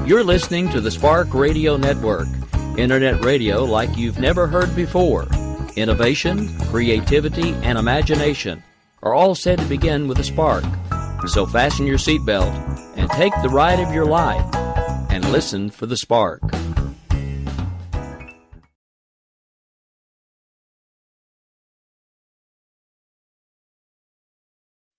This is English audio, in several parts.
You're listening to the Spark Radio Network, internet radio like you've never heard before. Innovation, creativity, and imagination are all said to begin with a spark. So fasten your seatbelt and take the ride of your life and listen for the spark.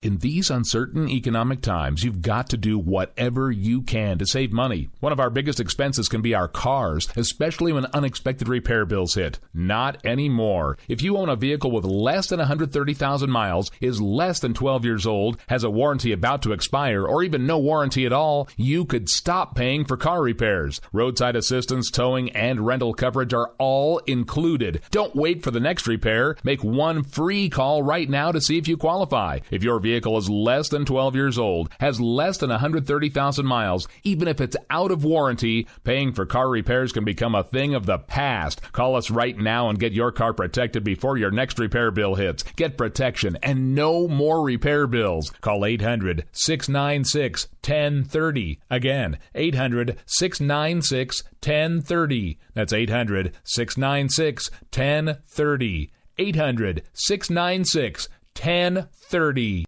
In these uncertain economic times, you've got to do whatever you can to save money. One of our biggest expenses can be our cars, especially when unexpected repair bills hit. Not anymore. If you own a vehicle with less than 130,000 miles, is less than 12 years old, has a warranty about to expire, or even no warranty at all, you could stop paying for car repairs. Roadside assistance, towing, and rental coverage are all included. Don't wait for the next repair. Make one free call right now to see if you qualify. If your vehicle is less than 12 years old, has less than 130,000 miles, even if it's out of warranty, paying for car repairs can become a thing of the past. Call us right now and get your car protected before your next repair bill hits. Get protection and no more repair bills. Call 800-696-1030. Again, 800-696-1030. That's 800-696-1030. 800-696-1030.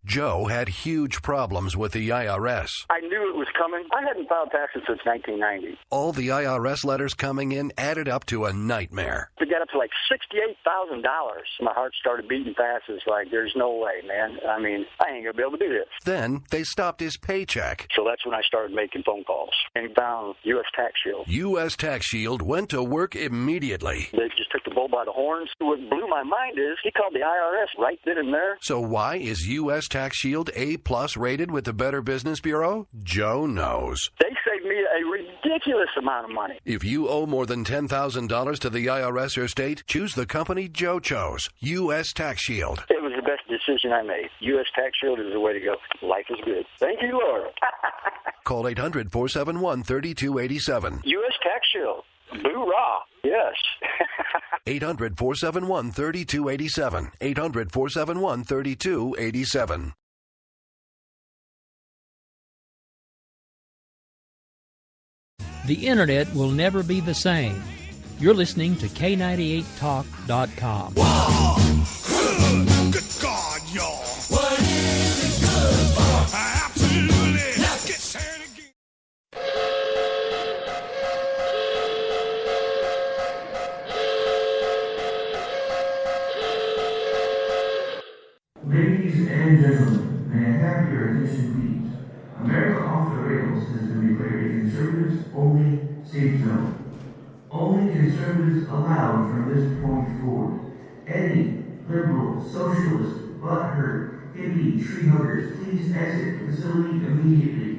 Joe had huge problems with the IRS. I knew it was coming. I hadn't filed taxes since 1990. All the IRS letters coming in added up to a nightmare. To get up to like $68,000, my heart started beating fast. It's like, there's no way, man. I mean, I ain't going to be able to do this. Then they stopped his paycheck. So that's when I started making phone calls and found U.S. Tax Shield. U.S. Tax Shield went to work immediately. They just took the bull by the horns. What blew my mind is he called the IRS right then and there. So why is U.S. Tax Shield A+ rated with the Better Business Bureau? Joe knows. They saved me a ridiculous amount of money. If you owe more than $10,000 to the IRS or state, choose the company Joe chose, U.S. Tax Shield. It was the best decision I made. U.S. Tax Shield is the way to go. Life is good. Thank you, Lord. Call 800-471-3287. U.S. Tax Shield. Boo-rah. Yes. 800-471-3287. 800-471-3287. The internet will never be the same. You're listening to K98Talk.com. Whoa! Good God, y'all. What is it good for? Absolutely. Let's get started again. Ladies and gentlemen, may I have your attention please? America Off the Rails has been declared a conservatives-only safe zone. Only conservatives allowed from this point forward. Any liberal, socialist, butthurt, hippie, tree huggers, please exit the facility immediately.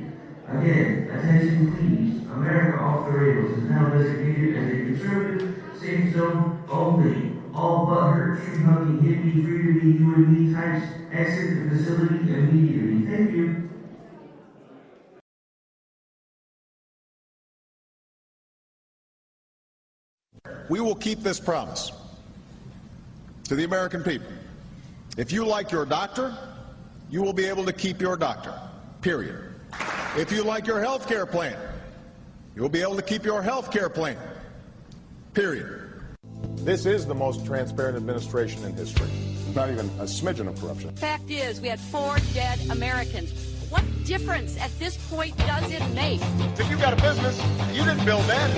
Again, attention please. America Off the Rails is now designated as a conservative safe zone only. All butthurt, tree-hugging, hippie, free-to-be, you and me types exit the facility immediately. Thank you. We will keep this promise to the American people. If you like your doctor, you will be able to keep your doctor, period. If you like your health care plan, you'll be able to keep your health care plan, period. This is the most transparent administration in history. Not even a smidgen of corruption. Fact is, we had 4 dead Americans. What difference at this point does it make? If you got a business, you didn't build that.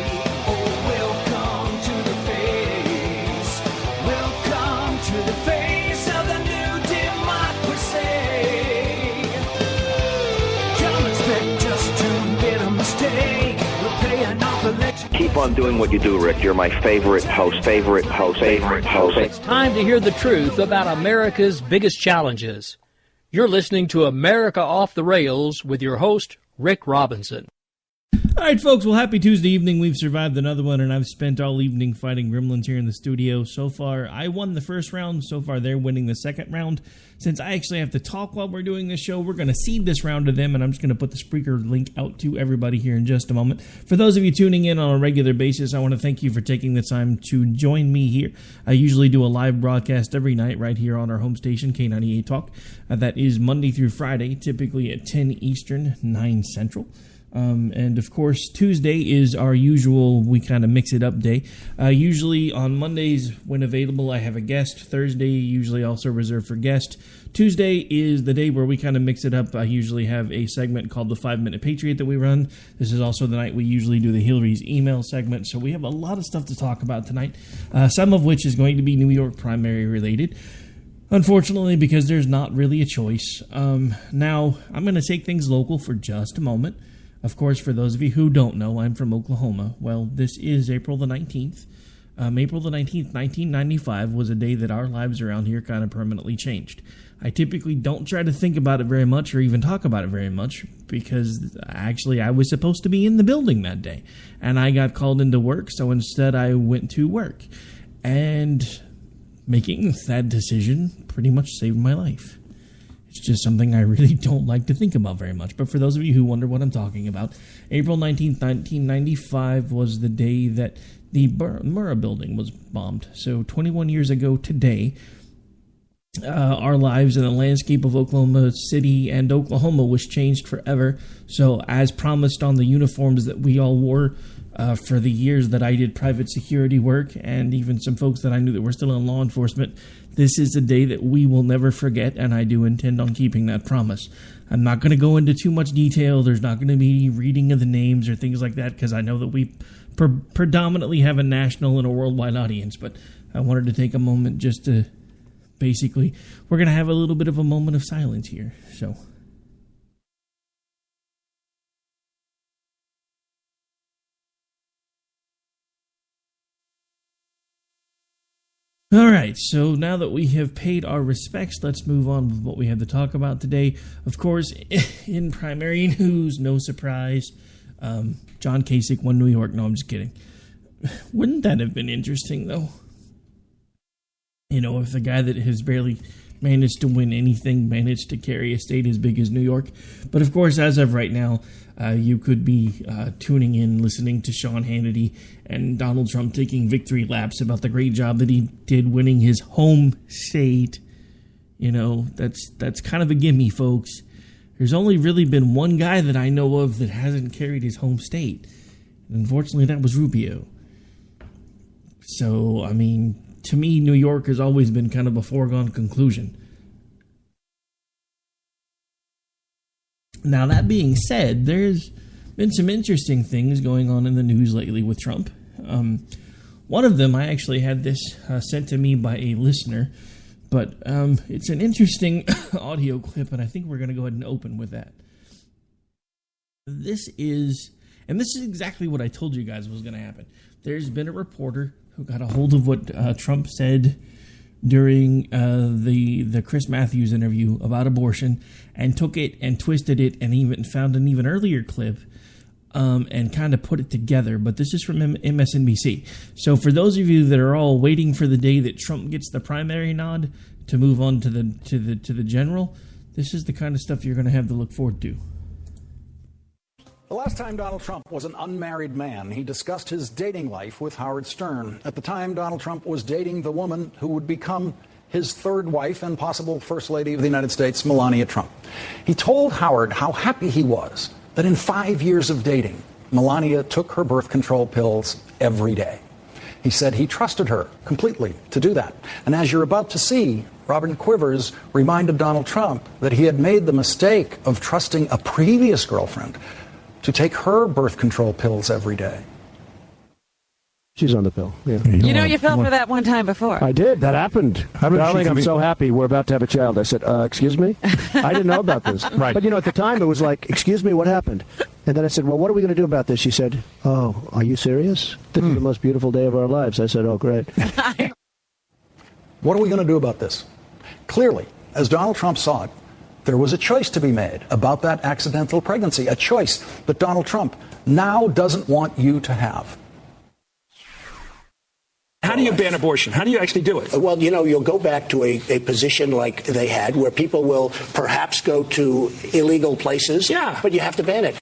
Oh, welcome to the face. Welcome to the face of the new democracy. Don't expect us to admit a mistake. We're paying off election. Keep on doing what you do, Rick. You're my favorite host. It's time to hear the truth about America's biggest challenges. You're listening to America Off the Rails with your host, Rick Robinson. All right, folks. Well, happy Tuesday evening. We've survived another one, and I've spent all evening fighting gremlins here in the studio. So far, I won the first round. So far, they're winning the second round. Since I actually have to talk while we're doing this show, we're going to cede this round to them, and I'm just going to put the Spreaker link out to everybody here in just a moment. For those of you tuning in on a regular basis, I want to thank you for taking the time to join me here. I usually do a live broadcast every night right here on our home station, K98 Talk. That is Monday through Friday, typically at 10 Eastern, 9 Central. And of course, Tuesday is our usual, we kind of mix it up day. Usually on Mondays, when available, I have a guest. Thursday, usually also reserved for guest. Tuesday is the day where we kind of mix it up. I usually have a segment called the 5-Minute Patriot that we run. This is also the night we usually do the Hillary's email segment. So we have a lot of stuff to talk about tonight, some of which is going to be New York primary related. Unfortunately, because there's not really a choice. Now, I'm going to take things local for just a moment. Of course, for those of you who don't know, I'm from Oklahoma. Well, this is April the 19th. April the 19th, 1995 was a day that our lives around here kind of permanently changed. I typically don't try to think about it very much or even talk about it very much because actually I was supposed to be in the building that day. And I got called into work, so instead I went to work. And making that decision pretty much saved my life. It's just something I really don't like to think about very much. But for those of you who wonder what I'm talking about, April 19th, 1995 was the day that the Murrah building was bombed. So 21 years ago today, our lives in the landscape of Oklahoma City and Oklahoma was changed forever. So as promised on the uniforms that we all wore for the years that I did private security work, and even some folks that I knew that were still in law enforcement, this is a day that we will never forget, and I do intend on keeping that promise. I'm not going to go into too much detail. There's not going to be reading of the names or things like that, because I know that we predominantly have a national and a worldwide audience, but I wanted to take a moment just to basically, we're going to have a little bit of a moment of silence here, so... All right, so now that we have paid our respects, let's move on with what we have to talk about today. Of course, in primary news, no surprise, John Kasich won New York. No, I'm just kidding. Wouldn't that have been interesting, though? You know, if the guy that has barely managed to win anything managed to carry a state as big as New York. But of course, as of right now, you could be tuning in, listening to Sean Hannity and Donald Trump taking victory laps about the great job that he did winning his home state. You know, that's kind of a gimme, folks. There's only really been one guy that I know of that hasn't carried his home state. And unfortunately, that was Rubio. So, I mean, to me, New York has always been kind of a foregone conclusion. Now, that being said, there's been some interesting things going on in the news lately with Trump. One of them, I actually had this sent to me by a listener, but it's an interesting audio clip, and I think we're going to go ahead and open with that. This is exactly what I told you guys was going to happen. There's been a reporter who got a hold of what Trump said during the Chris Matthews interview about abortion and took it and twisted it and even found an even earlier clip and kind of put it together. But this is from MSNBC. So for those of you that are all waiting for the day that Trump gets the primary nod to move on to the general, this is the kind of stuff you're going to have to look forward to. The last time Donald Trump was an unmarried man, he discussed his dating life with Howard Stern. At the time, Donald Trump was dating the woman who would become his third wife and possible First Lady of the United States, Melania Trump. He told Howard how happy he was that in 5 years of dating, Melania took her birth control pills every day. He said he trusted her completely to do that. And as you're about to see, Robin Quivers reminded Donald Trump that he had made the mistake of trusting a previous girlfriend to take her birth control pills every day. She's on the pill. Yeah. You know, you fell for that one time before. I did. That happened. Darling, I'm so happy. We're about to have a child. I said, excuse me? I didn't know about this. Right. But, you know, at the time, it was like, excuse me, what happened? And then I said, well, what are we going to do about this? She said, oh, are you serious? This is the most beautiful day of our lives. I said, oh, great. What are we going to do about this? Clearly, as Donald Trump saw it, there was a choice to be made about that accidental pregnancy, a choice that Donald Trump now doesn't want you to have. How do you ban abortion? How do you actually do it? Well, you'll go back to a position like they had where people will perhaps go to illegal places. Yeah. But you have to ban it.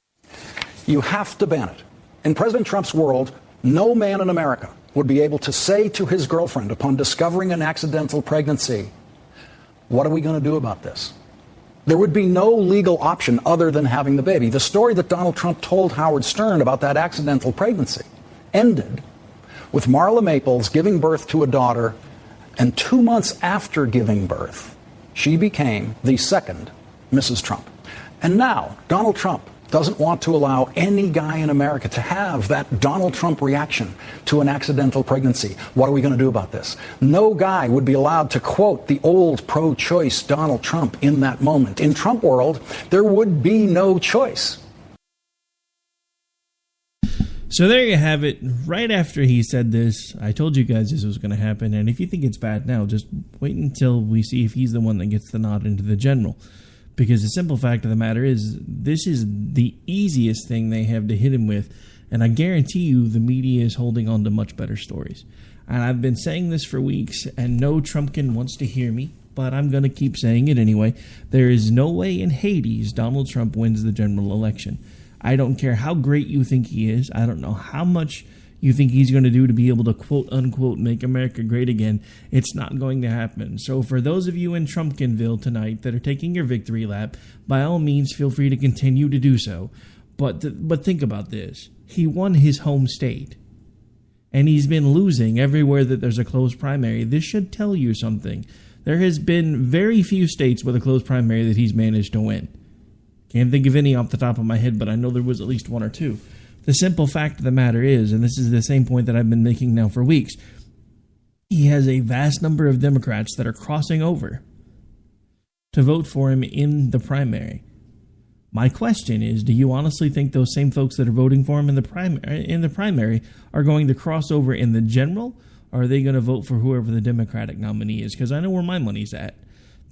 You have to ban it. In President Trump's world, no man in America would be able to say to his girlfriend upon discovering an accidental pregnancy, what are we going to do about this? There would be no legal option other than having the baby. The story that Donald Trump told Howard Stern about that accidental pregnancy ended with Marla Maples giving birth to a daughter, and 2 months after giving birth, she became the second Mrs. Trump. And now, Donald Trump doesn't want to allow any guy in America to have that Donald Trump reaction to an accidental pregnancy. What are we going to do about this? No guy would be allowed to quote the old pro-choice Donald Trump in that moment. In Trump world, there would be no choice. So there you have it. Right after he said this, I told you guys this was going to happen. And if you think it's bad now, just wait until we see if he's the one that gets the nod into the general. Because the simple fact of the matter is, this is the easiest thing they have to hit him with. And I guarantee you the media is holding on to much better stories. And I've been saying this for weeks, and no Trumpkin wants to hear me, but I'm going to keep saying it anyway. There is no way in Hades Donald Trump wins the general election. I don't care how great you think he is. I don't know how much you think he's going to do to be able to quote-unquote make America great again. It's not going to happen. So for those of you in Trumpkinville tonight that are taking your victory lap, by all means, feel free to continue to do so. But think about this. He won his home state, and he's been losing everywhere that there's a closed primary. This should tell you something. There has been very few states with a closed primary that he's managed to win. Can't think of any off the top of my head, but I know there was at least one or two. The simple fact of the matter is, and this is the same point that I've been making now for weeks, he has a vast number of Democrats that are crossing over to vote for him in the primary. My question is, do you honestly think those same folks that are voting for him in the primary are going to cross over in the general, or are they going to vote for whoever the Democratic nominee is? Because I know where my money's at.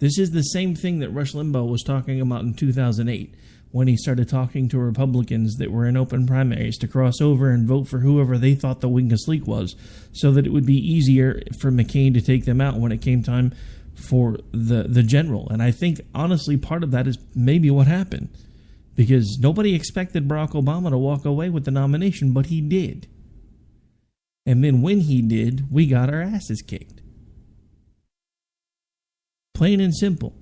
This is the same thing that Rush Limbaugh was talking about in 2008 when he started talking to Republicans that were in open primaries to cross over and vote for whoever they thought the weakest link was, so that it would be easier for McCain to take them out when it came time for the general. And I think, honestly, part of that is maybe what happened, because nobody expected Barack Obama to walk away with the nomination, but he did. And then when he did, we got our asses kicked. Plain and simple.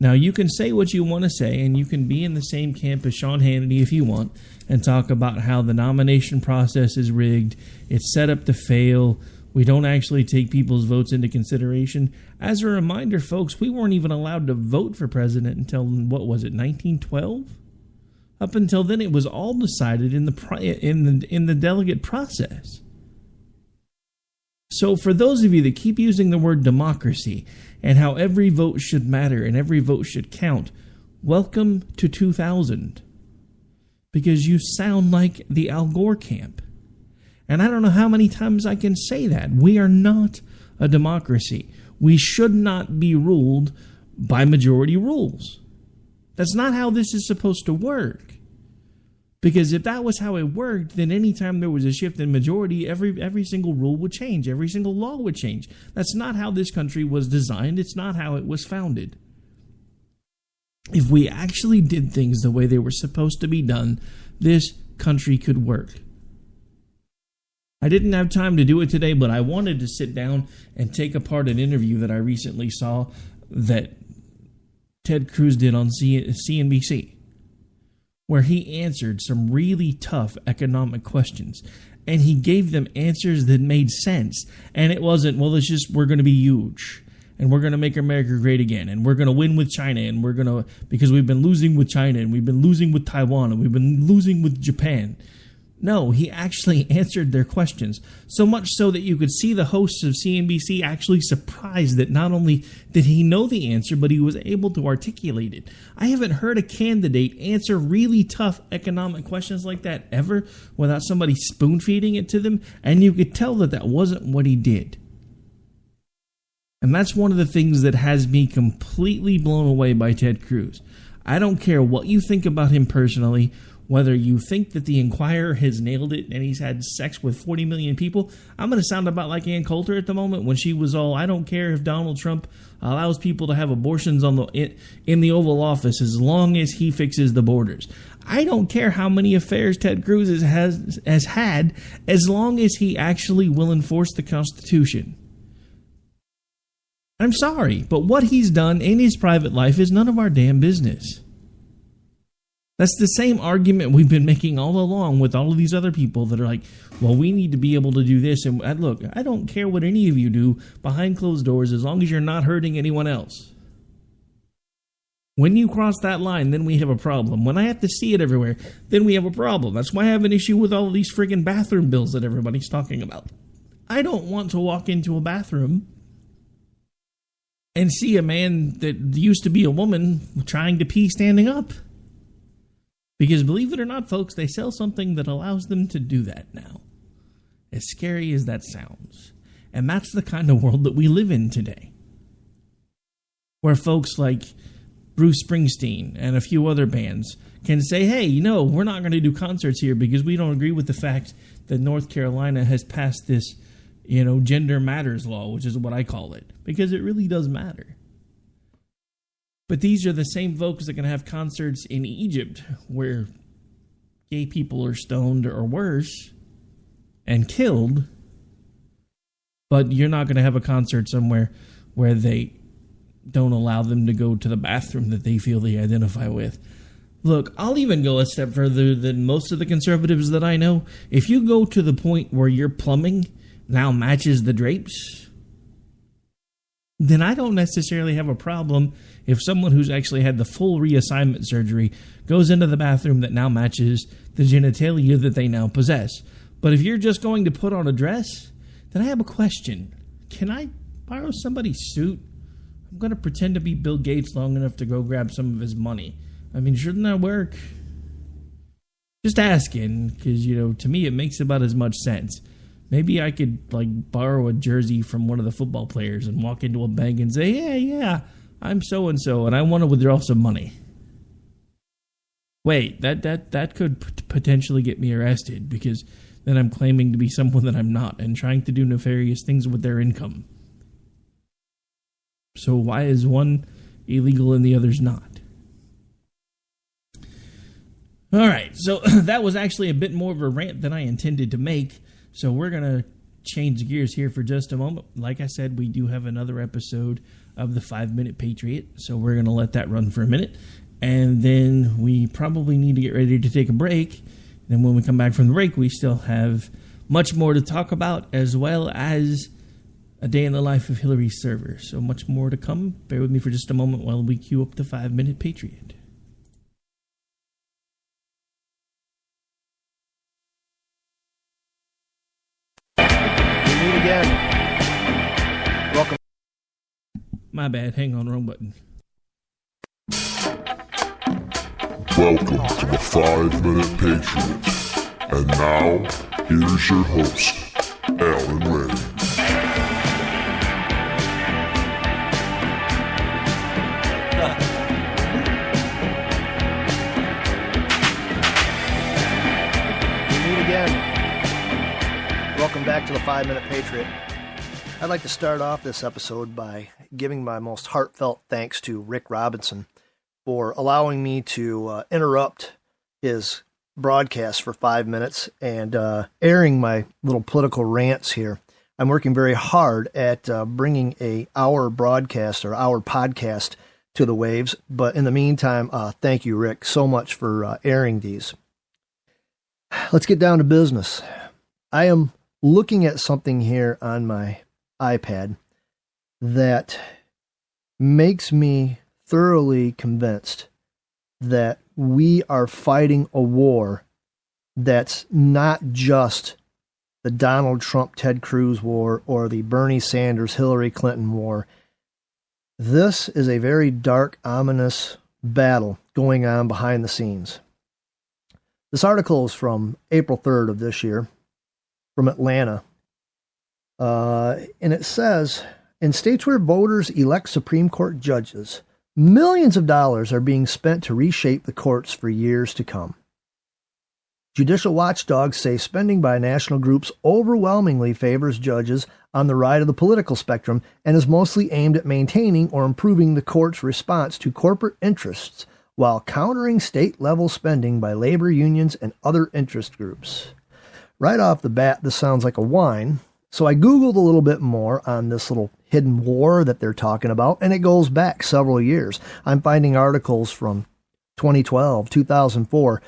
Now, you can say what you want to say, and you can be in the same camp as Sean Hannity if you want, and talk about how the nomination process is rigged, it's set up to fail, we don't actually take people's votes into consideration. As a reminder, folks, we weren't even allowed to vote for president until, 1912? Up until then, it was all decided in the delegate process. So for those of you that keep using the word democracy and how every vote should matter and every vote should count, welcome to 2000. Because you sound like the Al Gore camp. And I don't know how many times I can say that. We are not a democracy. We should not be ruled by majority rules. That's not how this is supposed to work. Because if that was how it worked, then anytime there was a shift in majority, every single rule would change. Every single law would change. That's not how this country was designed. It's not how it was founded. If we actually did things the way they were supposed to be done, this country could work. I didn't have time to do it today, but I wanted to sit down and take apart an interview that I recently saw that Ted Cruz did on CNBC. Where he answered some really tough economic questions. And he gave them answers that made sense. And it wasn't, well, it's just, we're going to be huge. And we're going to make America great again. And we're going to win with China. And we're going to, because we've been losing with China. And we've been losing with Taiwan. And we've been losing with Japan. No, he actually answered their questions. So much so that you could see the hosts of CNBC actually surprised that not only did he know the answer, but he was able to articulate it. I haven't heard a candidate answer really tough economic questions like that ever without somebody spoon-feeding it to them, and you could tell that that wasn't what he did. And that's one of the things that has me completely blown away by Ted Cruz. I don't care what you think about him personally, whether you think that the Inquirer has nailed it and he's had sex with 40 million people. I'm going to sound about like Ann Coulter at the moment when she was all, I don't care if Donald Trump allows people to have abortions in the Oval Office as long as he fixes the borders. I don't care how many affairs Ted Cruz has had as long as he actually will enforce the Constitution. I'm sorry, but what he's done in his private life is none of our damn business. That's the same argument we've been making all along with all of these other people that are like, well, we need to be able to do this. And look, I don't care what any of you do behind closed doors as long as you're not hurting anyone else. When you cross that line, then we have a problem. When I have to see it everywhere, then we have a problem. That's why I have an issue with all of these friggin' bathroom bills that everybody's talking about. I don't want to walk into a bathroom and see a man that used to be a woman trying to pee standing up. Because believe it or not, folks, they sell something that allows them to do that now. As scary as that sounds. And that's the kind of world that we live in today. Where folks like Bruce Springsteen and a few other bands can say, hey, we're not going to do concerts here because we don't agree with the fact that North Carolina has passed this, gender matters law, which is what I call it. Because it really does matter. But these are the same folks that can have concerts in Egypt where gay people are stoned or worse and killed. But you're not going to have a concert somewhere where they don't allow them to go to the bathroom that they feel they identify with. Look, I'll even go a step further than most of the conservatives that I know. If you go to the point where your plumbing now matches the drapes, then I don't necessarily have a problem if someone who's actually had the full reassignment surgery goes into the bathroom that now matches the genitalia that they now possess. But if you're just going to put on a dress, then I have a question. Can I borrow somebody's suit? I'm going to pretend to be Bill Gates long enough to go grab some of his money. I mean, shouldn't that work? Just asking, because, to me it makes about as much sense. Maybe I could, borrow a jersey from one of the football players and walk into a bank and say, yeah, I'm so-and-so, and I want to withdraw some money. Wait, that could potentially get me arrested, because then I'm claiming to be someone that I'm not and trying to do nefarious things with their income. So why is one illegal and the other's not? All right, so that was actually a bit more of a rant than I intended to make. So we're going to change gears here for just a moment. Like I said, we do have another episode of the 5-Minute Patriot, so we're going to let that run for a minute. And then we probably need to get ready to take a break. Then when we come back from the break, we still have much more to talk about, as well as a day in the life of Hillary's server. So much more to come. Bear with me for just a moment while we queue up the 5-Minute Patriot. Welcome. My bad. Hang on, wrong button. Welcome to the 5-Minute Patriot. And now, here's your host, Alan Ray. We meet again. Welcome back to the 5-Minute Patriot. I'd like to start off this episode by giving my most heartfelt thanks to Rick Robinson for allowing me to interrupt his broadcast for 5 minutes and airing my little political rants here. I'm working very hard at bringing our broadcast or our podcast to the waves, but in the meantime, thank you, Rick, so much for airing these. Let's get down to business. I am looking at something here on my iPad that makes me thoroughly convinced that we are fighting a war that's not just the Donald Trump, Ted Cruz war or the Bernie Sanders, Hillary Clinton war. This is a very dark, ominous battle going on behind the scenes. This article is from April 3rd of this year, from Atlanta. And it says, in states where voters elect Supreme Court judges, millions of dollars are being spent to reshape the courts for years to come. Judicial watchdogs say spending by national groups overwhelmingly favors judges on the right of the political spectrum and is mostly aimed at maintaining or improving the court's response to corporate interests while countering state-level spending by labor unions and other interest groups. Right off the bat, this sounds like a whine, so I Googled a little bit more on this little hidden war that they're talking about, and it goes back several years. I'm finding articles from 2012, 2004.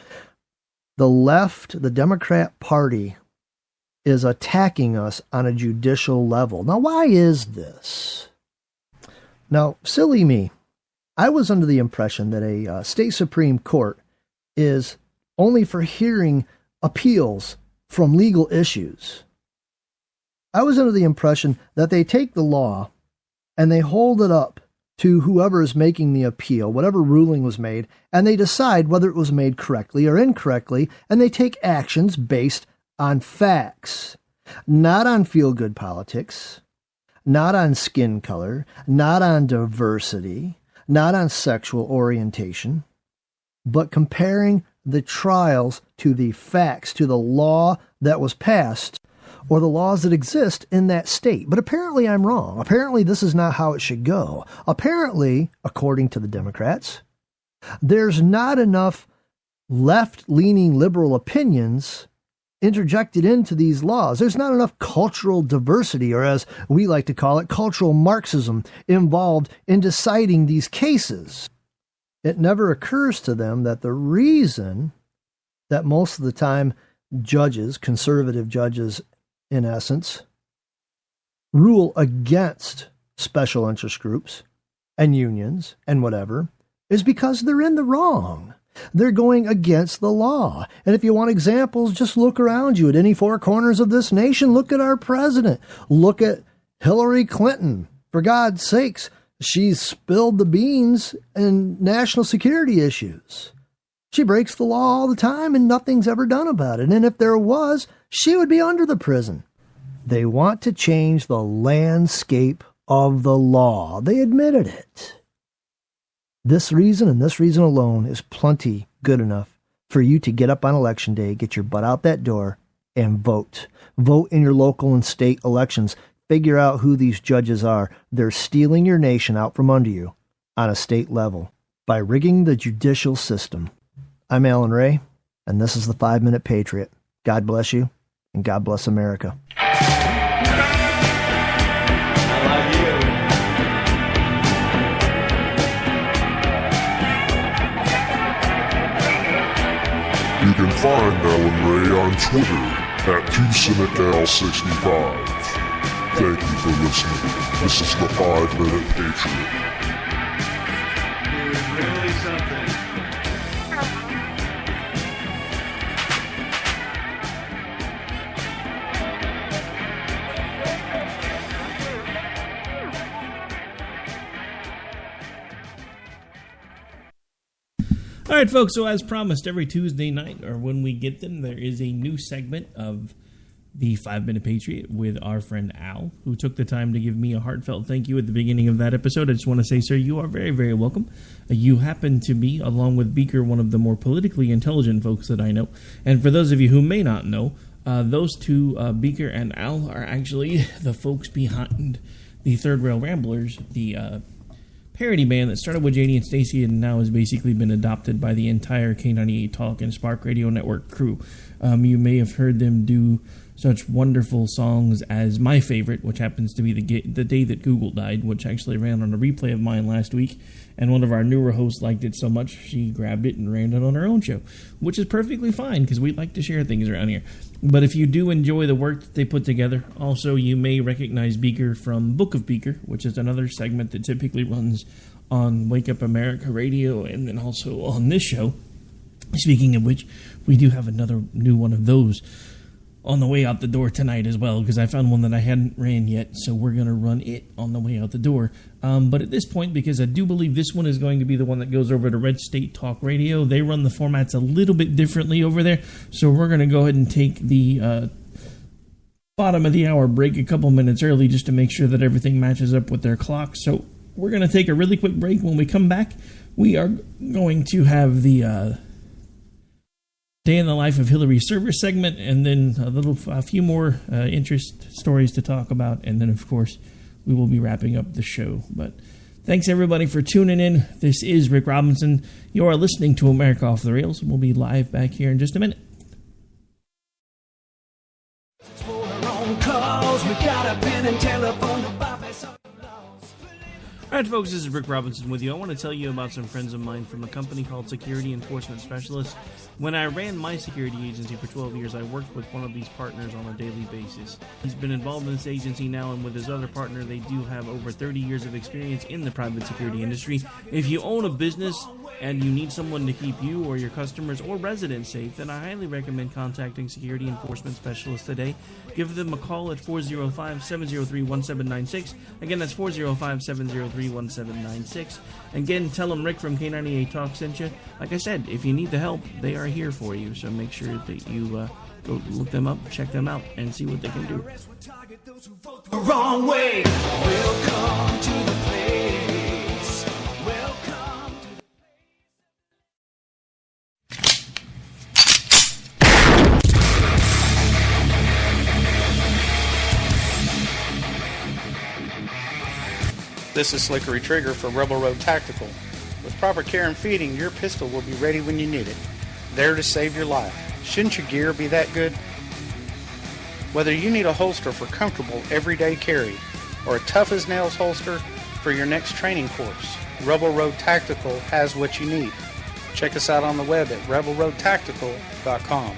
The left, the Democrat Party, is attacking us on a judicial level. Now, why is this? Now, silly me. I was under the impression that a state Supreme Court is only for hearing appeals from legal issues. I was under the impression that they take the law and they hold it up to whoever is making the appeal, whatever ruling was made, and they decide whether it was made correctly or incorrectly, and they take actions based on facts, not on feel-good politics, not on skin color, not on diversity, not on sexual orientation, but comparing the trials to the facts, to the law that was passed, or the laws that exist in that state. But apparently I'm wrong. Apparently this is not how it should go. Apparently, according to the Democrats, there's not enough left-leaning liberal opinions interjected into these laws. There's not enough cultural diversity, or as we like to call it, cultural Marxism, involved in deciding these cases. It never occurs to them that the reason that most of the time judges, conservative judges in essence, rule against special interest groups and unions and whatever is because they're in the wrong. They're going against the law. And if you want examples, just look around you at any four corners of this nation. Look at our president. Look at Hillary Clinton. For God's sakes, she's spilled the beans in national security issues. She breaks the law all the time and nothing's ever done about it. And if there was, she would be under the prison. They want to change the landscape of the law. They admitted it. This reason and this reason alone is plenty good enough for you to get up on election day, get your butt out that door, and vote. Vote in your local and state elections. Figure out who these judges are. They're stealing your nation out from under you on a state level by rigging the judicial system. I'm Alan Ray, and this is the 5 Minute Patriot. God bless you, and God bless America. You can find Alan Ray on Twitter at 2CynicAl65. Thank you for listening. This is the 5 Minute Patriot. Really something. All right, folks, so as promised, every Tuesday night, or when we get them, there is a new segment of the 5 Minute Patriot with our friend Al, who took the time to give me a heartfelt thank you at the beginning of that episode. I just want to say, sir, you are very, very welcome. You happen to be, along with Beaker, one of the more politically intelligent folks that I know. And for those of you who may not know, those two, Beaker and Al, are actually the folks behind the Third Rail Ramblers, the parody band that started with JD and Stacy and now has basically been adopted by the entire K98 Talk and Spark Radio Network crew. You may have heard them do such wonderful songs as my favorite, which happens to be the Day That Google Died, which actually ran on a replay of mine last week, and one of our newer hosts liked it so much she grabbed it and ran it on her own show, which is perfectly fine because we like to share things around here. But if you do enjoy the work that they put together, also you may recognize Beaker from Book of Beaker, which is another segment that typically runs on Wake Up America Radio and then also on this show. Speaking of which, we do have another new one of those on the way out the door tonight as well, because I found one that I hadn't ran yet, so we're going to run it on the way out the door. But at this point, because I do believe this one is going to be the one that goes over to Red State Talk Radio, they run the formats a little bit differently over there, so we're going to go ahead and take the bottom of the hour break a couple minutes early just to make sure that everything matches up with their clock. So we're going to take a really quick break. When we come back, we are going to have the Day in the Life of Hillary Server segment, and then a few more interest stories to talk about, and then, of course, we will be wrapping up the show. But thanks, everybody, for tuning in. This is Rick Robinson. You are listening to America Off the Rails, and we'll be live back here in just a minute. All right, folks, this is Rick Robinson with you. I want to tell you about some friends of mine from a company called Security Enforcement Specialists. When I ran my security agency for 12 years, I worked with one of these partners on a daily basis. He's been involved in this agency now, and with his other partner, they do have over 30 years of experience in the private security industry. If you own a business and you need someone to keep you or your customers or residents safe, then I highly recommend contacting Security Enforcement Specialists today. Give them a call at 405-703-1796. Again, that's 405-703-1796. Again, tell them Rick from K98 Talk sent you. Like I said, if you need the help, they are here for you. So make sure that you go look them up, check them out, and see what they can do. Wrong way. Welcome to the place. Welcome to the This is Slickery Trigger for Rebel Road Tactical. With proper care and feeding, your pistol will be ready when you need it. There to save your life. Shouldn't your gear be that good? Whether you need a holster for comfortable everyday carry or a tough-as-nails holster for your next training course, Rebel Road Tactical has what you need. Check us out on the web at rebelroadtactical.com.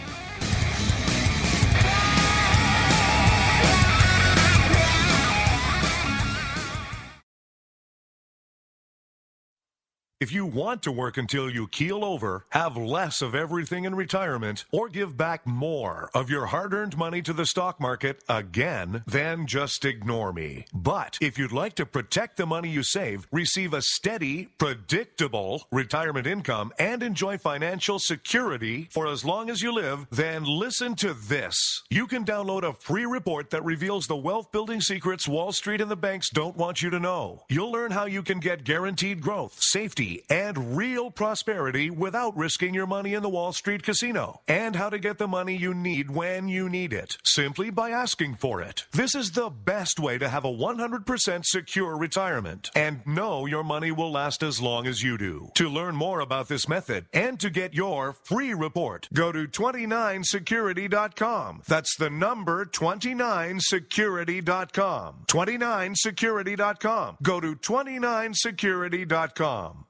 If you want to work until you keel over, have less of everything in retirement, or give back more of your hard-earned money to the stock market again, then just ignore me. But if you'd like to protect the money you save, receive a steady, predictable retirement income, and enjoy financial security for as long as you live, then listen to this. You can download a free report that reveals the wealth-building secrets Wall Street and the banks don't want you to know. You'll learn how you can get guaranteed growth, safety, and real prosperity without risking your money in the Wall Street casino, and how to get the money you need when you need it, simply by asking for it. This is the best way to have a 100% secure retirement and know your money will last as long as you do. To learn more about this method and to get your free report, go to 29security.com. That's the number 29security.com. 29security.com. Go to 29security.com.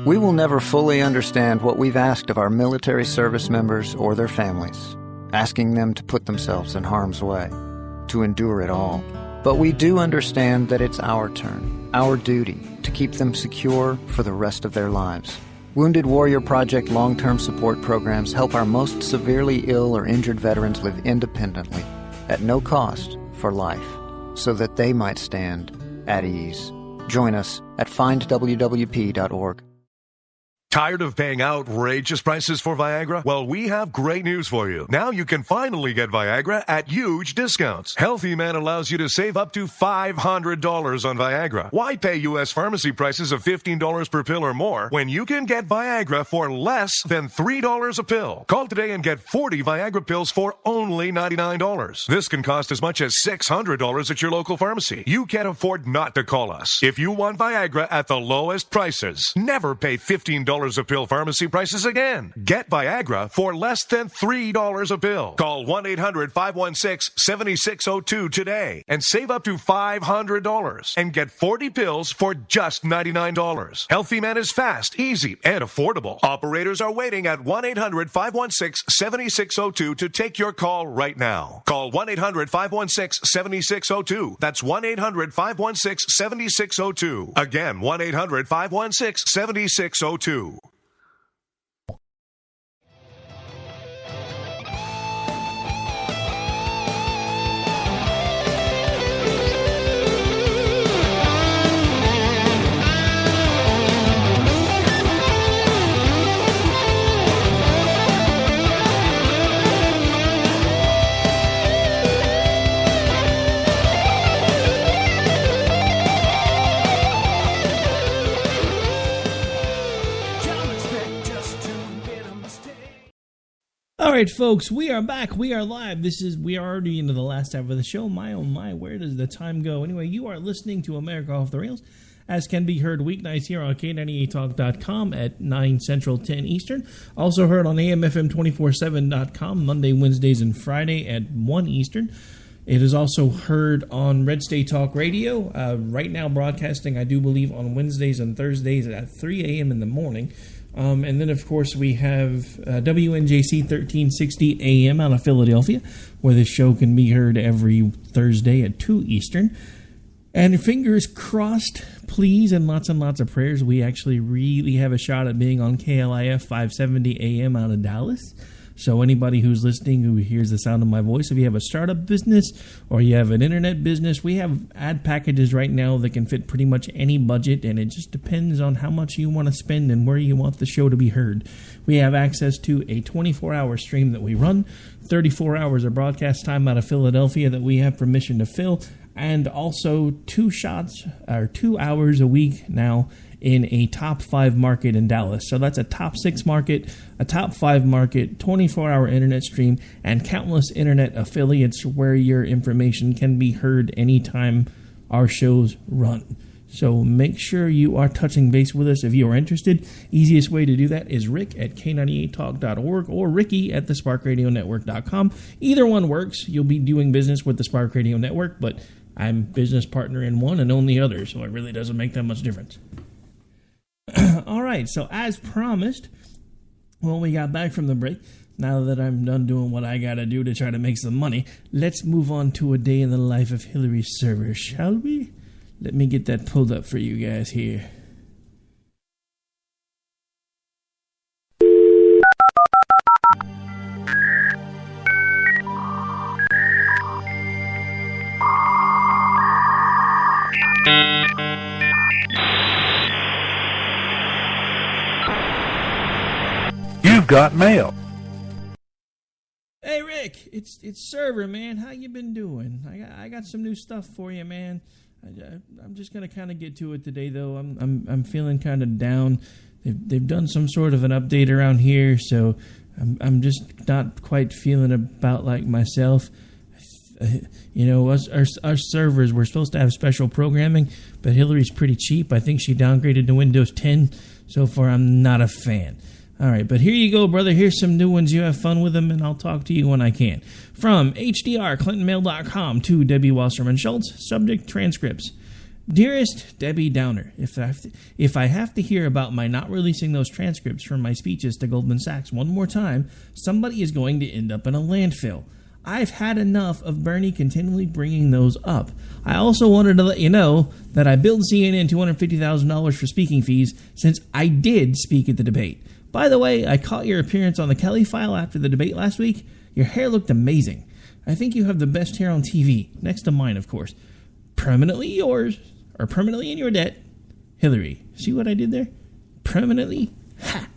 We will never fully understand what we've asked of our military service members or their families, asking them to put themselves in harm's way, to endure it all. But we do understand that it's our turn, our duty, to keep them secure for the rest of their lives. Wounded Warrior Project long-term support programs help our most severely ill or injured veterans live independently, at no cost, for life, so that they might stand at ease. Join us at findwwp.org. Tired of paying outrageous prices for Viagra? Well, we have great news for you. Now you can finally get Viagra at huge discounts. Healthy Man allows you to save up to $500 on Viagra. Why pay U.S. pharmacy prices of $15 per pill or more when you can get Viagra for less than $3 a pill? Call today and get 40 Viagra pills for only $99. This can cost as much as $600 at your local pharmacy. You can't afford not to call us. If you want Viagra at the lowest prices, never pay $15 a pill pharmacy prices again. Get Viagra for less than $3 a pill. Call 1-800-516-7602 today and save up to $500 and get 40 pills for just $99. Healthy Man is fast, easy, and affordable. Operators are waiting at 1-800-516-7602 to take your call right now. Call 1-800-516-7602. That's 1-800-516-7602. Again, 1-800-516-7602. All right, folks, we are back. We are live. We are already into the last half of the show. My, oh my, where does the time go? Anyway, you are listening to America Off the Rails, as can be heard weeknights here on K98Talk.com at 9 Central, 10 Eastern. Also heard on AMFM247.com Monday, Wednesdays, and Friday at 1 Eastern. It is also heard on Red State Talk Radio, right now broadcasting, I do believe, on Wednesdays and Thursdays at 3 a.m. in the morning. And then, of course, we have WNJC 1360 AM out of Philadelphia, where the show can be heard every Thursday at 2 Eastern. And fingers crossed, please, and lots of prayers, we actually really have a shot at being on KLIF 570 AM out of Dallas. So anybody who's listening who hears the sound of my voice, if you have a startup business or you have an internet business, we have ad packages right now that can fit pretty much any budget, and it just depends on how much you want to spend and where you want the show to be heard. We have access to a 24-hour stream that we run, 34 hours of broadcast time out of Philadelphia that we have permission to fill, and also 2 hours a week now in a top 5 market in Dallas. So that's a top 6 market, a top 5 market, 24-hour internet stream, and countless internet affiliates where your information can be heard anytime our shows run. So make sure you are touching base with us if you are interested. Easiest way to do that is Rick at K98Talk.org or Ricky at thesparkradionetwork.com. Either one works. You'll be doing business with the Spark Radio Network, but I'm business partner in one and own the other, so it really doesn't make that much difference. All right, so as promised, when we got back from the break, now that I'm done doing what I gotta do to try to make some money, let's move on to a day in the life of Hillary Server, shall we? Let me get that pulled up for you guys here. You've got mail. Hey Rick, it's Server, man. How you been doing? I got some new stuff for you, man. I'm just gonna kind of get to it today, though. I'm feeling kind of down. They've done some sort of an update around here, so I'm just not quite feeling about like myself. You know, our servers, we're supposed to have special programming, but Hillary's pretty cheap. I think she downgraded to Windows 10. So far, I'm not a fan. All right, but here you go, brother. Here's some new ones. You have fun with them, and I'll talk to you when I can. From hdrclintonmail.com to Debbie Wasserman Schultz, subject transcripts. Dearest Debbie Downer, if I have to hear about my not releasing those transcripts from my speeches to Goldman Sachs one more time, somebody is going to end up in a landfill. I've had enough of Bernie continually bringing those up. I also wanted to let you know that I billed CNN $250,000 for speaking fees since I did speak at the debate. By the way, I caught your appearance on the Kelly File after the debate last week. Your hair looked amazing. I think you have the best hair on TV, next to mine, of course. Permanently yours, or permanently in your debt, Hillary. See what I did there? Permanently? Ha!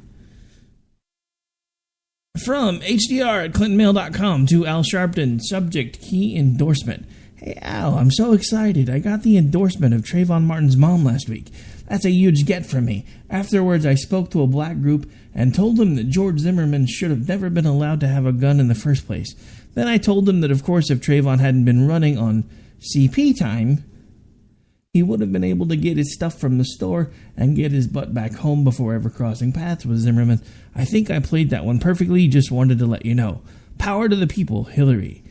From HDR at ClintonMail.com to Al Sharpton, subject key endorsement. Hey Al, I'm so excited. I got the endorsement of Trayvon Martin's mom last week. That's a huge get for me. Afterwards, I spoke to a black group and told them that George Zimmerman should have never been allowed to have a gun in the first place. Then I told them that, of course, if Trayvon hadn't been running on CP time, he would have been able to get his stuff from the store and get his butt back home before ever crossing paths with Zimmerman. I think I played that one perfectly, just wanted to let you know. Power to the people, Hillary.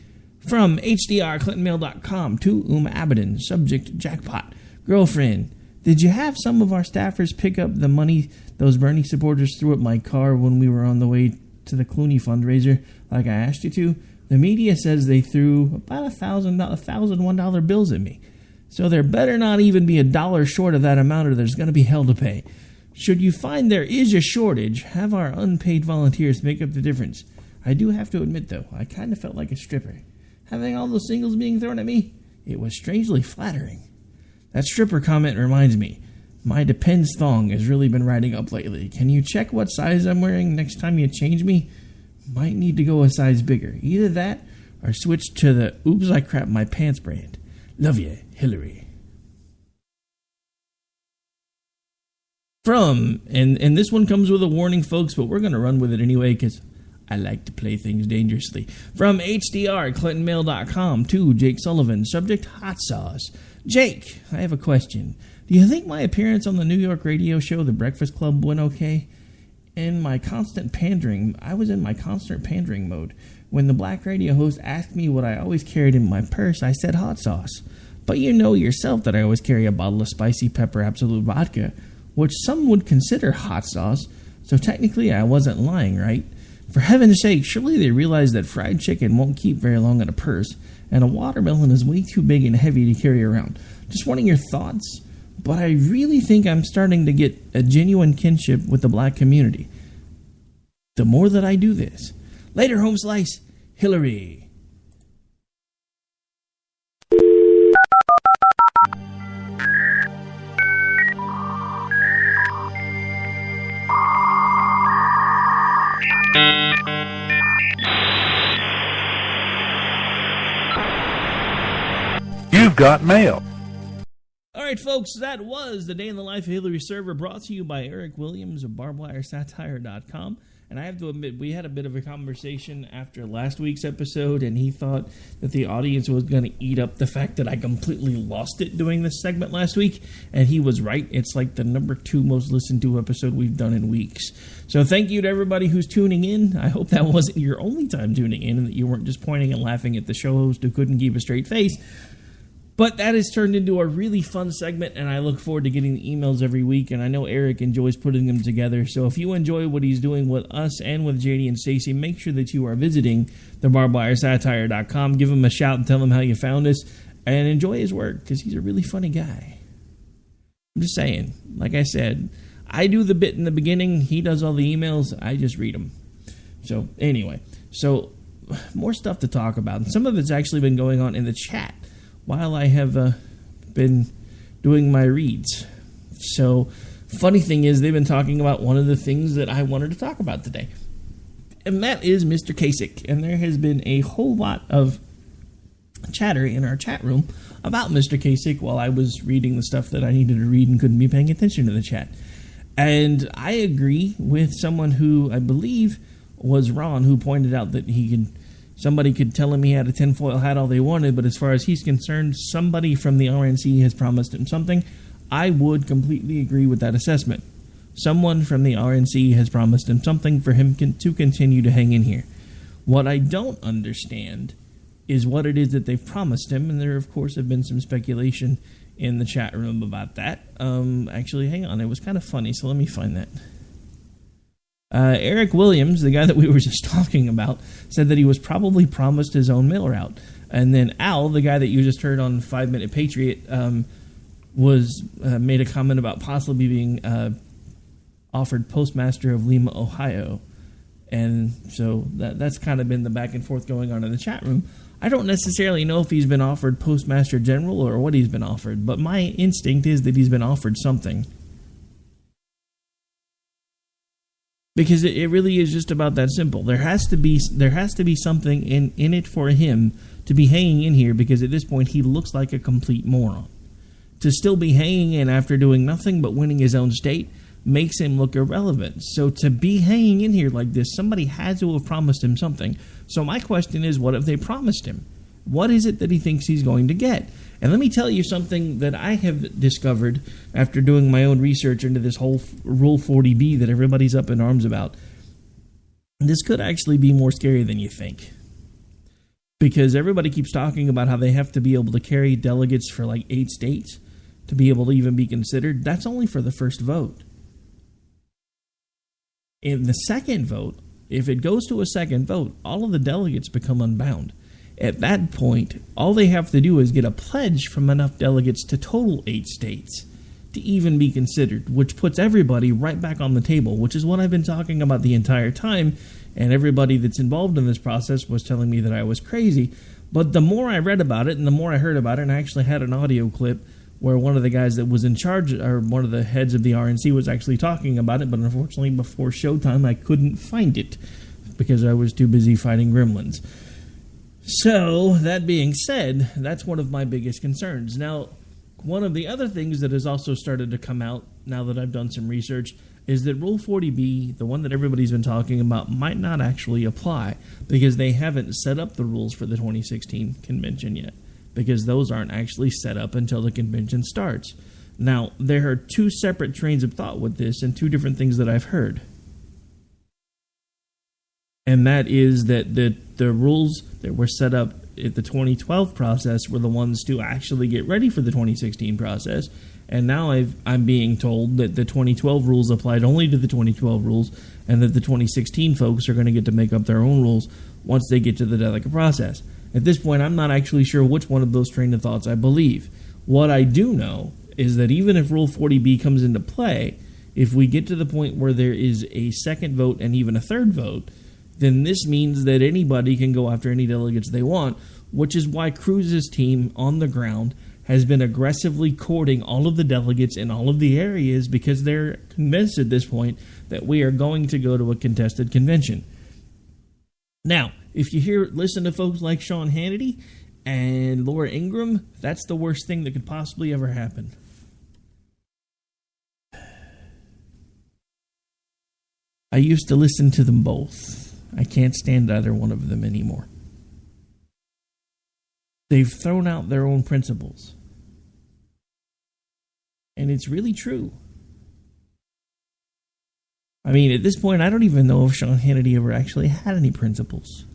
From HDRClintonMail.com to Abaddon, subject jackpot. Girlfriend, did you have some of our staffers pick up the money those Bernie supporters threw at my car when we were on the way to the Clooney fundraiser, like I asked you to? The media says they threw about $1,001 bills at me. So there better not even be $1 short of that amount, or there's going to be hell to pay. Should you find there is a shortage, have our unpaid volunteers make up the difference. I do have to admit, though, I kind of felt like a stripper. Having all those singles being thrown at me, it was strangely flattering. That stripper comment reminds me, my Depends thong has really been riding up lately. Can you check what size I'm wearing next time you change me? Might need to go a size bigger. Either that, or switch to the Oops I Crap My Pants brand. Love ya, Hillary. From, and this one comes with a warning, folks, but we're going to run with it anyway, because I like to play things dangerously. From HDR, ClintonMail.com to Jake Sullivan. Subject, hot sauce. Jake, I have a question. Do you think my appearance on the New York radio show, The Breakfast Club, went okay? I was in my constant pandering mode. When the black radio host asked me what I always carried in my purse, I said hot sauce. But you know yourself that I always carry a bottle of spicy pepper absolute vodka, which some would consider hot sauce, so technically I wasn't lying, right? For heaven's sake, surely they realize that fried chicken won't keep very long in a purse, and a watermelon is way too big and heavy to carry around. Just wanting your thoughts, but I really think I'm starting to get a genuine kinship with the black community. The more that I do this. Later, home slice, Hillary. You've got mail. All right, folks, that was the Day in the Life of Hillary Server, brought to you by Eric Williams of barbedwiresatire.com. And I have to admit, we had a bit of a conversation after last week's episode, and he thought that the audience was going to eat up the fact that I completely lost it doing this segment last week. And he was right. It's like the number 2 most listened to episode we've done in weeks. So thank you to everybody who's tuning in. I hope that wasn't your only time tuning in and that you weren't just pointing and laughing at the show host who couldn't keep a straight face. But that has turned into a really fun segment, and I look forward to getting the emails every week, and I know Eric enjoys putting them together. So if you enjoy what he's doing with us and with JD and Stacey, make sure that you are visiting thebarbedwiresatire.com. Give him a shout and tell him how you found us, and enjoy his work, because he's a really funny guy. I'm just saying, like I said, I do the bit in the beginning, he does all the emails, I just read them. So anyway, more stuff to talk about, and some of it's actually been going on in the chat while I have been doing my reads. So, funny thing is, they've been talking about one of the things that I wanted to talk about today. And that is Mr. Kasich. And there has been a whole lot of chatter in our chat room about Mr. Kasich while I was reading the stuff that I needed to read and couldn't be paying attention to the chat. And I agree with someone who I believe was Ron, who pointed out that somebody could tell him he had a tinfoil hat all they wanted, but as far as he's concerned, somebody from the RNC has promised him something. I would completely agree with that assessment. Someone from the RNC has promised him something for him to continue to hang in here. What I don't understand is what it is that they've promised him, and there, of course, have been some speculation in the chat room about that. Actually, hang on, it was kind of funny, so let me find that. Eric Williams, the guy that we were just talking about, said that he was probably promised his own mail route. And then Al, the guy that you just heard on 5 Minute Patriot, made a comment about possibly being offered postmaster of Lima, Ohio. And so that's kind of been the back and forth going on in the chat room. I don't necessarily know if he's been offered postmaster general or what he's been offered, but my instinct is that he's been offered something. Because it really is just about that simple. There has to be something in it for him to be hanging in here, because at this point he looks like a complete moron. To still be hanging in after doing nothing but winning his own state makes him look irrelevant. So to be hanging in here like this, somebody had to have promised him something. So my question is, what have they promised him? What is it that he thinks he's going to get? And let me tell you something that I have discovered after doing my own research into this whole Rule 40B that everybody's up in arms about. This could actually be more scary than you think. Because everybody keeps talking about how they have to be able to carry delegates for like 8 states to be able to even be considered. That's only for the first vote. In the second vote, if it goes to a second vote, all of the delegates become unbound. At that point, all they have to do is get a pledge from enough delegates to total 8 states to even be considered, which puts everybody right back on the table, which is what I've been talking about the entire time, and everybody that's involved in this process was telling me that I was crazy. But the more I read about it and the more I heard about it, and I actually had an audio clip where one of the guys that was in charge, or one of the heads of the RNC, was actually talking about it, but unfortunately before showtime I couldn't find it because I was too busy fighting gremlins. So, that being said, that's one of my biggest concerns. Now, one of the other things that has also started to come out now that I've done some research, is that Rule 40B, the one that everybody's been talking about, might not actually apply because they haven't set up the rules for the 2016 convention yet, because those aren't actually set up until the convention starts. Now, there are two separate trains of thought with this and two different things that I've heard. And that is that the rules that were set up at the 2012 process were the ones to actually get ready for the 2016 process. And now I'm being told that the 2012 rules applied only to the 2012 rules, and that the 2016 folks are going to get to make up their own rules once they get to the delegate process. At this point, I'm not actually sure which one of those train of thoughts I believe. What I do know is that even if Rule 40B comes into play, if we get to the point where there is a second vote and even a third vote, then this means that anybody can go after any delegates they want, which is why Cruz's team on the ground has been aggressively courting all of the delegates in all of the areas because they're convinced at this point that we are going to go to a contested convention. Now, if you listen to folks like Sean Hannity and Laura Ingraham, that's the worst thing that could possibly ever happen. I used to listen to them both. I can't stand either one of them anymore. They've thrown out their own principles. And it's really true. I mean, at this point, I don't even know if Sean Hannity ever actually had any principles.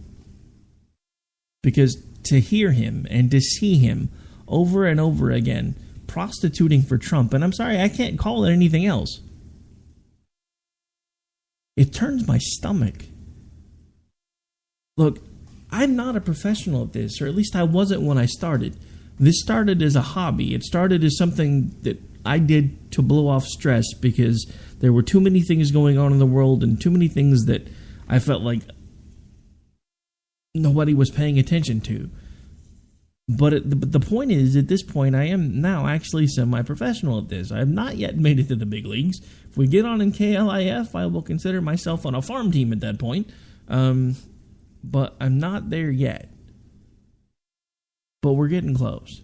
Because to hear him and to see him over and over again prostituting for Trump, and I'm sorry, I can't call it anything else, it turns my stomach. Look, I'm not a professional at this, or at least I wasn't when I started. This started as a hobby. It started as something that I did to blow off stress because there were too many things going on in the world and too many things that I felt like nobody was paying attention to. But the point is, at this point, I am now actually semi-professional at this. I have not yet made it to the big leagues. If we get on in KLIF, I will consider myself on a farm team at that point. But I'm not there yet. But we're getting close.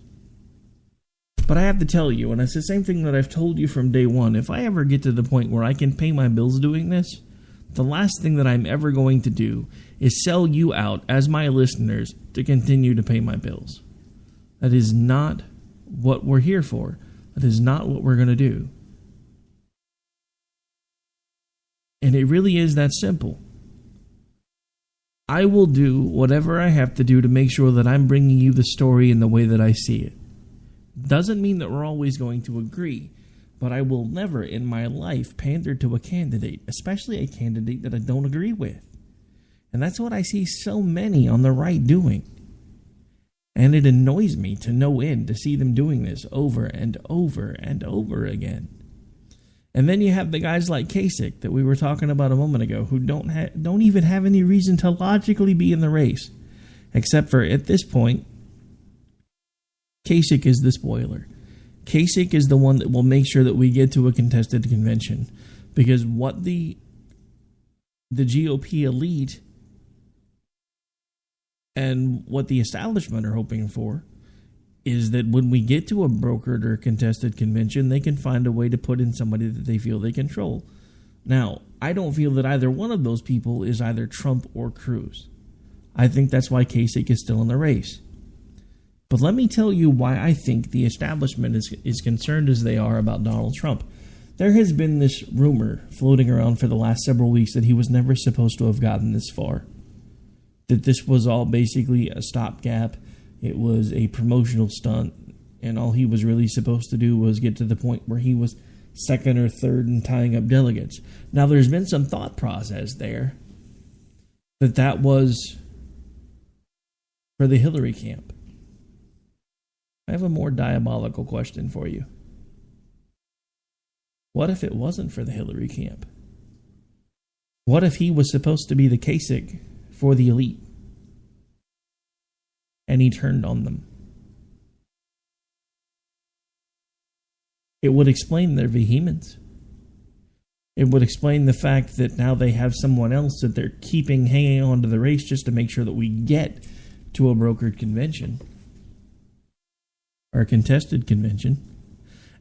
But I have to tell you, and it's the same thing that I've told you from day one, if I ever get to the point where I can pay my bills doing this, the last thing that I'm ever going to do is sell you out as my listeners to continue to pay my bills. That is not what we're here for. That is not what we're going to do. And it really is that simple. I will do whatever I have to do to make sure that I'm bringing you the story in the way that I see it. Doesn't mean that we're always going to agree, but I will never in my life pander to a candidate, especially a candidate that I don't agree with. And that's what I see so many on the right doing. And it annoys me to no end to see them doing this over and over and over again. And then you have the guys like Kasich that we were talking about a moment ago who don't even have any reason to logically be in the race. Except for, at this point, Kasich is the spoiler. Kasich is the one that will make sure that we get to a contested convention. Because what the GOP elite and what the establishment are hoping for is that when we get to a brokered or contested convention, they can find a way to put in somebody that they feel they control. Now, I don't feel that either one of those people is either Trump or Cruz. I think that's why Kasich is still in the race. But let me tell you why I think the establishment is concerned as they are about Donald Trump. There has been this rumor floating around for the last several weeks that he was never supposed to have gotten this far. That this was all basically a stopgap. It was a promotional stunt, and all he was really supposed to do was get to the point where he was second or third in tying up delegates. Now, there's been some thought process there that was for the Hillary camp. I have a more diabolical question for you. What if it wasn't for the Hillary camp? What if he was supposed to be the Kasich for the elite? And he turned on them. It would explain their vehemence. It would explain the fact that now they have someone else that they're keeping hanging on to the race just to make sure that we get to a brokered convention. Or a contested convention.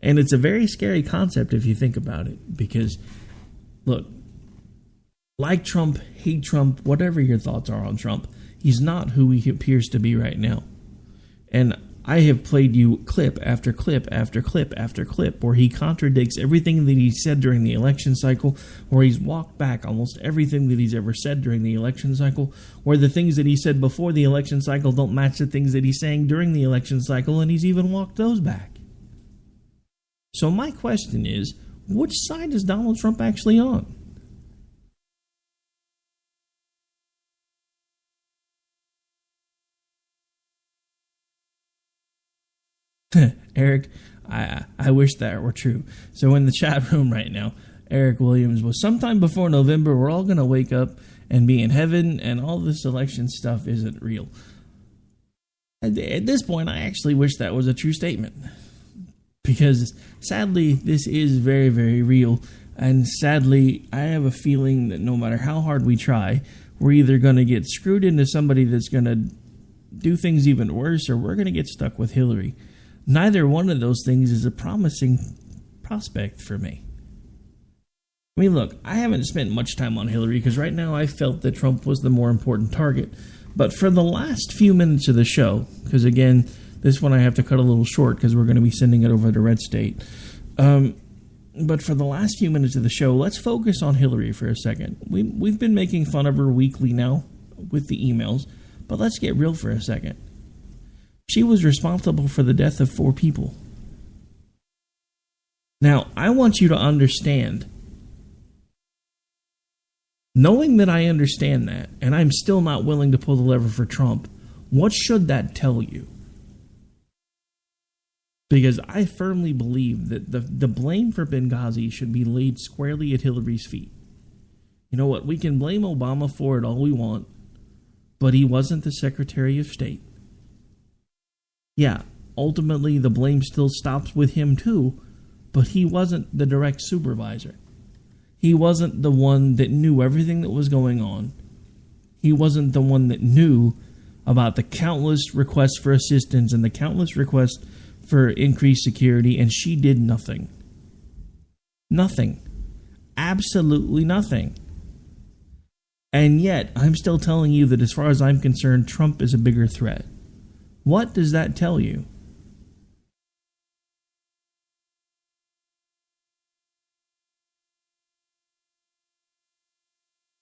And it's a very scary concept if you think about it. Because Look, like Trump, hate Trump, whatever your thoughts are on Trump, he's not who he appears to be right now. And I have played you clip after clip after clip after clip where he contradicts everything that he said during the election cycle, where he's walked back almost everything that he's ever said during the election cycle, where the things that he said before the election cycle don't match the things that he's saying during the election cycle, and he's even walked those back. So my question is, which side is Donald Trump actually on? Eric, I wish that were true. So in the chat room right now, Eric Williams was sometime before November, we're all going to wake up and be in heaven, and all this election stuff isn't real. At this point, I actually wish that was a true statement. Because sadly, this is very, very real. And sadly, I have a feeling that no matter how hard we try, we're either going to get screwed into somebody that's going to do things even worse, or we're going to get stuck with Hillary. Neither one of those things is a promising prospect for me. I mean, look, I haven't spent much time on Hillary because right now I felt that Trump was the more important target. But for the last few minutes of the show, because again, this one I have to cut a little short because we're going to be sending it over to Red State. But for the last few minutes of the show, let's focus on Hillary for a second. We've been making fun of her weekly now with the emails, but let's get real for a second. She was responsible for the death of 4 people. Now, I want you to understand, knowing that I understand that, and I'm still not willing to pull the lever for Trump, what should that tell you? Because I firmly believe that the blame for Benghazi should be laid squarely at Hillary's feet. You know what? We can blame Obama for it all we want, but he wasn't the Secretary of State. Yeah, ultimately the blame still stops with him too, but he wasn't the direct supervisor. He wasn't the one that knew everything that was going on. He wasn't the one that knew about the countless requests for assistance and the countless requests for increased security, and she did nothing. Nothing. Absolutely nothing. And yet, I'm still telling you that as far as I'm concerned, Trump is a bigger threat. What does that tell you?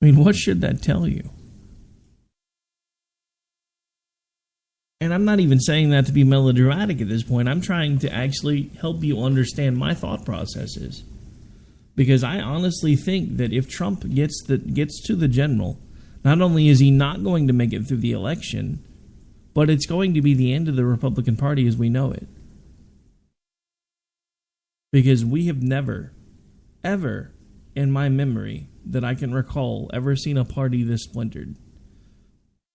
I mean, what should that tell you? And I'm not even saying that to be melodramatic at this point. I'm trying to actually help you understand my thought processes. Because I honestly think that if Trump gets to the general, not only is he not going to make it through the election, but it's going to be the end of the Republican Party as we know it. Because we have never, ever, in my memory, that I can recall, ever seen a party this splintered.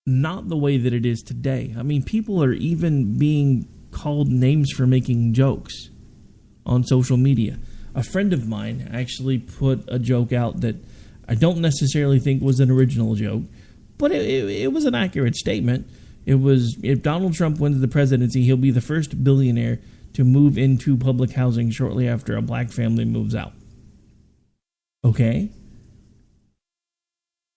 Not the way that it is today. I mean, people are even being called names for making jokes on social media. A friend of mine actually put a joke out that I don't necessarily think was an original joke, but it was an accurate statement. It was, if Donald Trump wins the presidency, he'll be the first billionaire to move into public housing shortly after a black family moves out. Okay?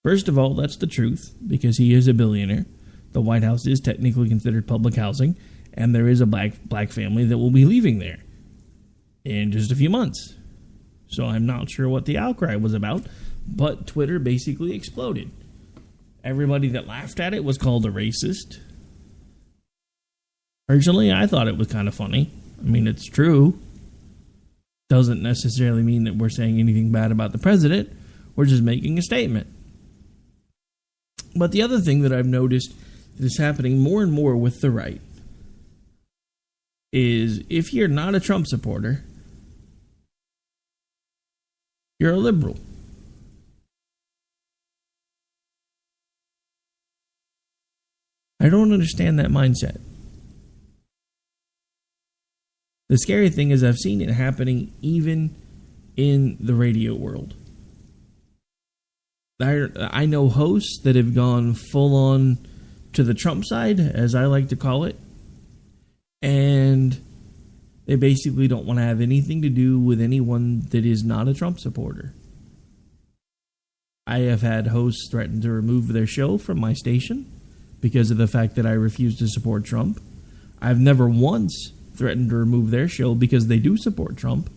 First of all, that's the truth, because he is a billionaire. The White House is technically considered public housing, and there is a black family that will be leaving there in just a few months. So I'm not sure what the outcry was about, but Twitter basically exploded. Everybody that laughed at it was called a racist. Personally, I thought it was kind of funny. I mean, it's true. Doesn't necessarily mean that we're saying anything bad about the president. We're just making a statement. But the other thing that I've noticed that is happening more and more with the right is if you're not a Trump supporter, you're a liberal. I don't understand that mindset. The scary thing is I've seen it happening even in the radio world. I know hosts that have gone full on to the Trump side, as I like to call it, and they basically don't want to have anything to do with anyone that is not a Trump supporter. I have had hosts threaten to remove their show from my station because of the fact that I refuse to support Trump. I've never once threatened to remove their show because they do support Trump.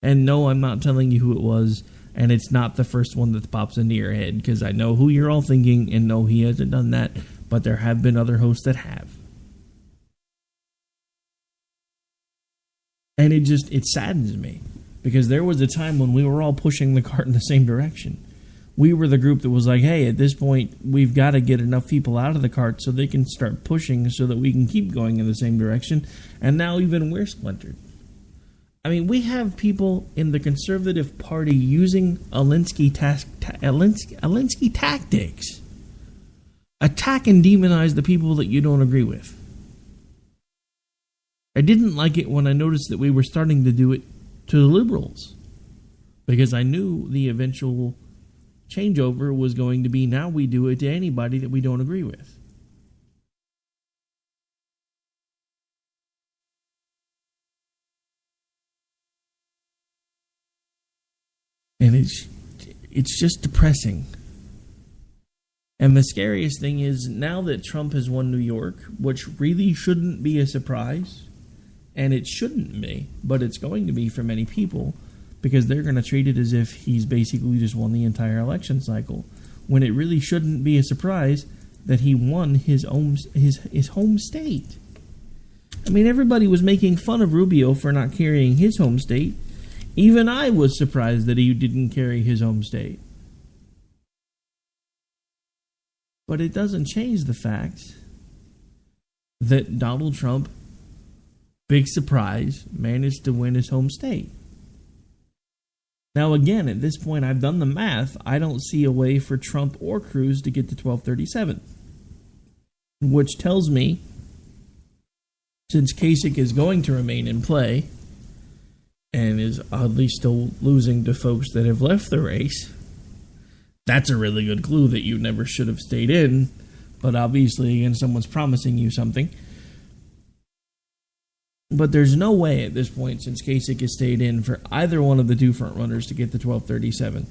And no, I'm not telling you who it was, and it's not the first one that pops into your head, because I know who you're all thinking, and no, he hasn't done that, but there have been other hosts that have. And it saddens me, because there was a time when we were all pushing the cart in the same direction. We were the group that was like, hey, at this point, we've got to get enough people out of the cart so they can start pushing so that we can keep going in the same direction, and now even we're splintered. I mean, we have people in the Conservative Party using Alinsky tactics. Attack and demonize the people that you don't agree with. I didn't like it when I noticed that we were starting to do it to the liberals, because I knew the eventual changeover was going to be now we do it to anybody that we don't agree with. And it's just depressing. And the scariest thing is, now that Trump has won New York, which really shouldn't be a surprise, and it shouldn't be, but it's going to be for many people, because they're going to treat it as if he's basically just won the entire election cycle, when it really shouldn't be a surprise that he won his home state. I mean, everybody was making fun of Rubio for not carrying his home state. Even I was surprised that he didn't carry his home state. But it doesn't change the fact that Donald Trump, big surprise, managed to win his home state. Now again, at this point, I've done the math. I don't see a way for Trump or Cruz to get to 1237. Which tells me, since Kasich is going to remain in play, and is oddly still losing to folks that have left the race, that's a really good clue that you never should have stayed in, but obviously, again, someone's promising you something. But there's no way at this point, since Kasich has stayed in, for either one of the two front runners to get to 1237.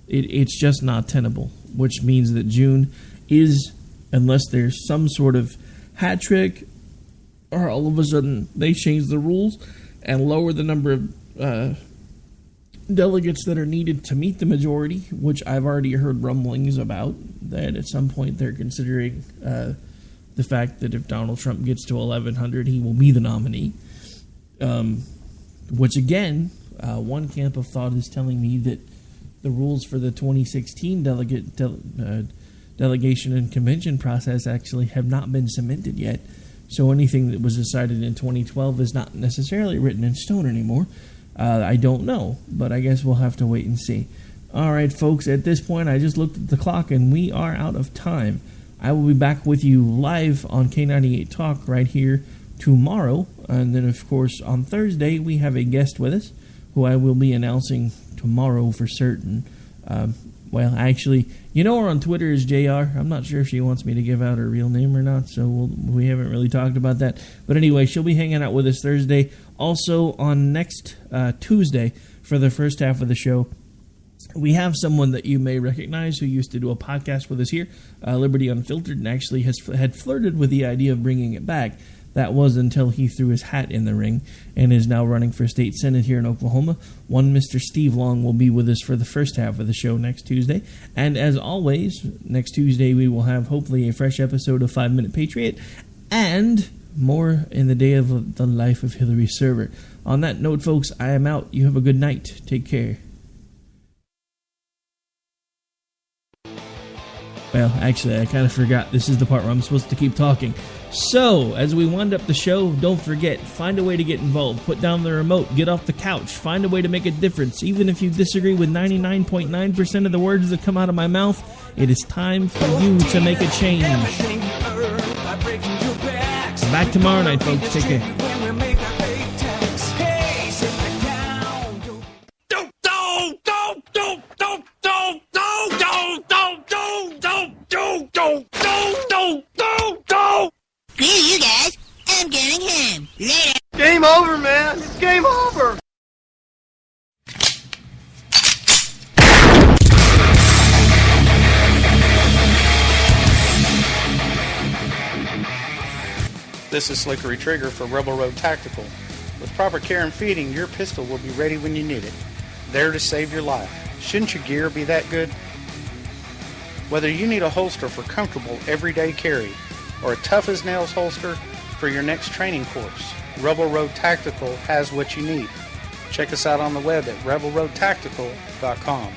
It's just not tenable, which means that June is, unless there's some sort of hat trick, or all of a sudden they change the rules and lower the number of delegates that are needed to meet the majority, which I've already heard rumblings about, that at some point they're considering the fact that if Donald Trump gets to 1,100, he will be the nominee. Which again, one camp of thought is telling me that the rules for the 2016 delegation and convention process actually have not been cemented yet. So anything that was decided in 2012 is not necessarily written in stone anymore. I don't know, but I guess we'll have to wait and see. All right, folks, at this point, I just looked at the clock, and we are out of time. I will be back with you live on K98 Talk right here tomorrow. And then, of course, on Thursday, we have a guest with us who I will be announcing tomorrow for certain. Well, actually, you know her on Twitter is JR. I'm not sure if she wants me to give out her real name or not, so we haven't really talked about that. But anyway, she'll be hanging out with us Thursday. Also, on next Tuesday, for the first half of the show, we have someone that you may recognize who used to do a podcast with us here, Liberty Unfiltered, and actually had flirted with the idea of bringing it back. That was until he threw his hat in the ring and is now running for state senate here in Oklahoma. One Mr. Steve Long will be with us for the first half of the show next Tuesday. And as always, next Tuesday we will have hopefully a fresh episode of 5 Minute Patriot and more in the day of the life of Hillary Server. On that note, folks, I am out. You have a good night. Take care. Well, actually, I kind of forgot. This is the part where I'm supposed to keep talking. So, as we wind up the show, don't forget, find a way to get involved. Put down the remote. Get off the couch. Find a way to make a difference. Even if you disagree with 99.9% of the words that come out of my mouth, it is time for you to make a change. Back tomorrow night, folks. Take care. Screw you guys. I'm going home. Later. Game over, man. It's game over. This is Slickery Trigger for Rebel Road Tactical. With proper care and feeding, your pistol will be ready when you need it, there to save your life. Shouldn't your gear be that good? Whether you need a holster for comfortable everyday carry or a tough-as-nails holster for your next training course, Rebel Road Tactical has what you need. Check us out on the web at rebelroadtactical.com.